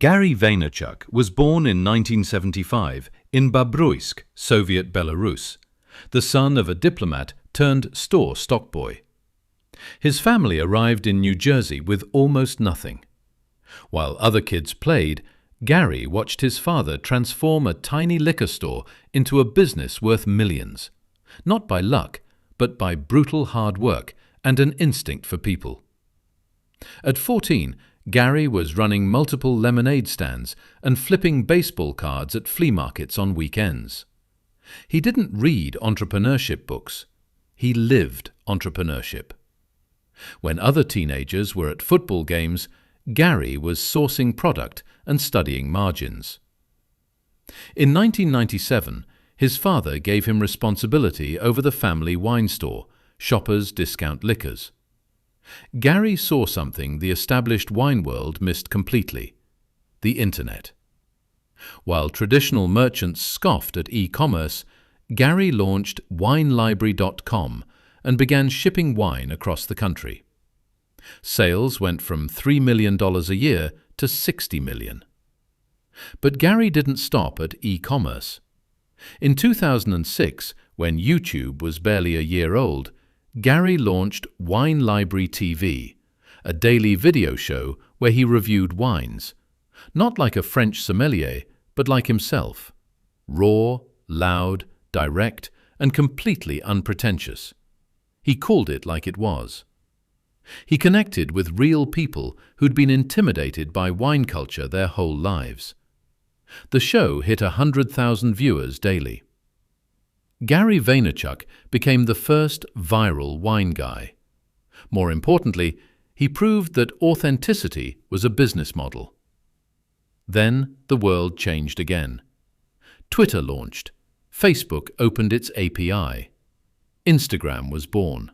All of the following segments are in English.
Gary Vaynerchuk was born in 1975 in Babruisk, Soviet Belarus, the son of a diplomat turned store stockboy. His family arrived in New Jersey with almost nothing. While other kids played, Gary watched his father transform a tiny liquor store into a business worth millions, not by luck, but by brutal hard work and an instinct for people. At 14, Gary was running multiple lemonade stands and flipping baseball cards at flea markets on weekends. He didn't read entrepreneurship books. He lived entrepreneurship. When other teenagers were at football games, Gary was sourcing product and studying margins. In 1997, his father gave him responsibility over the family wine store, Shoppers Discount Liquors. Gary saw something the established wine world missed completely: the Internet. While traditional merchants scoffed at e-commerce, Gary launched WineLibrary.com and began shipping wine across the country. Sales went from $3 million a year to $60 million. But Gary didn't stop at e-commerce. In 2006, when YouTube was barely a year old, Gary launched Wine Library TV, a daily video show where he reviewed wines, not like a French sommelier, but like himself: raw, loud, direct, and completely unpretentious. He called it like it was. He connected with real people who'd been intimidated by wine culture their whole lives. The show hit 100,000 viewers daily. Gary Vaynerchuk became the first viral wine guy. More importantly, he proved that authenticity was a business model. Then the world changed again. Twitter launched. Facebook opened its API. Instagram was born.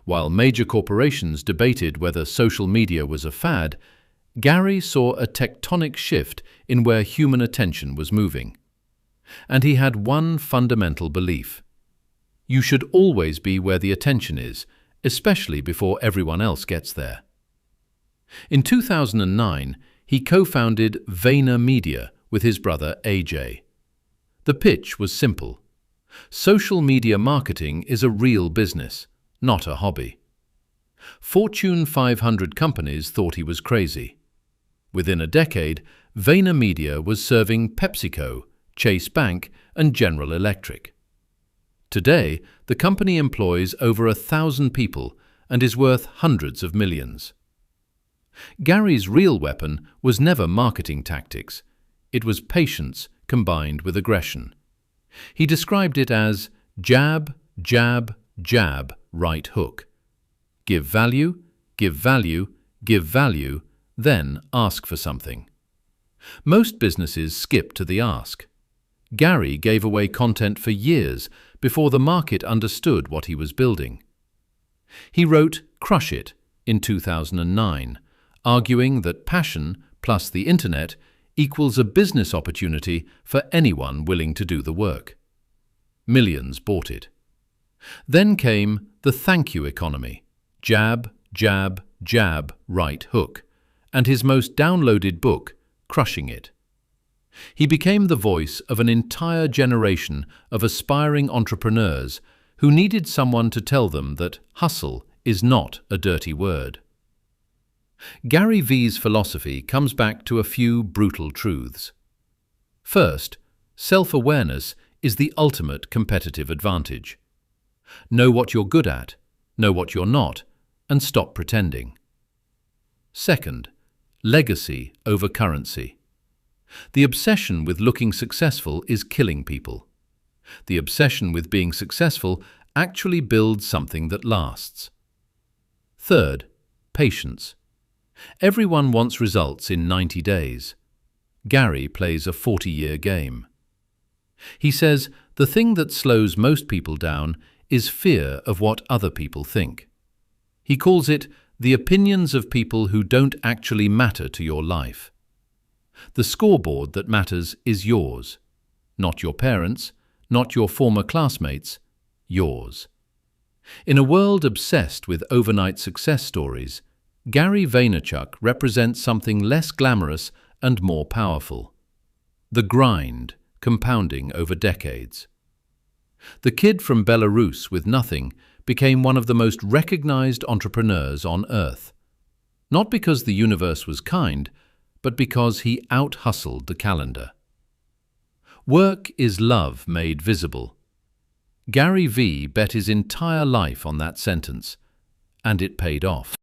While major corporations debated whether social media was a fad, Gary saw a tectonic shift in where human attention was moving. And he had one fundamental belief: you should always be where the attention is, especially before everyone else gets there. In 2009, he co-founded VaynerMedia with his brother AJ. The pitch was simple: social media marketing is a real business, not a hobby. Fortune 500 companies thought he was crazy. Within a decade, VaynerMedia was serving PepsiCo, Chase Bank, and General Electric. Today, the company employs over 1,000 people and is worth hundreds of millions. Gary's real weapon was never marketing tactics. It was patience combined with aggression. He described it as jab, jab, jab, right hook. Give value, give value, give value, then ask for something. Most businesses skip to the ask. Gary gave away content for years before the market understood what he was building. He wrote Crush It in 2009, arguing that passion plus the Internet equals a business opportunity for anyone willing to do the work. Millions bought it. Then came the thank you economy: jab, jab, jab, right hook, and his most downloaded book, Crushing It. He became the voice of an entire generation of aspiring entrepreneurs who needed someone to tell them that hustle is not a dirty word. Gary V's philosophy comes back to a few brutal truths. First, self-awareness is the ultimate competitive advantage. Know what you're good at, know what you're not, and stop pretending. Second, legacy over currency. The obsession with looking successful is killing people. The obsession with being successful actually builds something that lasts. Third, patience. Everyone wants results in 90 days. Gary plays a 40-year game. He says the thing that slows most people down is fear of what other people think. He calls it the opinions of people who don't actually matter to your life. The scoreboard that matters is yours, not your parents', not your former classmates', yours. In a world obsessed with overnight success stories, Gary Vaynerchuk represents something less glamorous and more powerful. The grind, compounding over decades. The kid from Belarus with nothing became one of the most recognized entrepreneurs on earth. Not because the universe was kind, but because he out-hustled the calendar. Work is love made visible. Gary Vee bet his entire life on that sentence, and it paid off.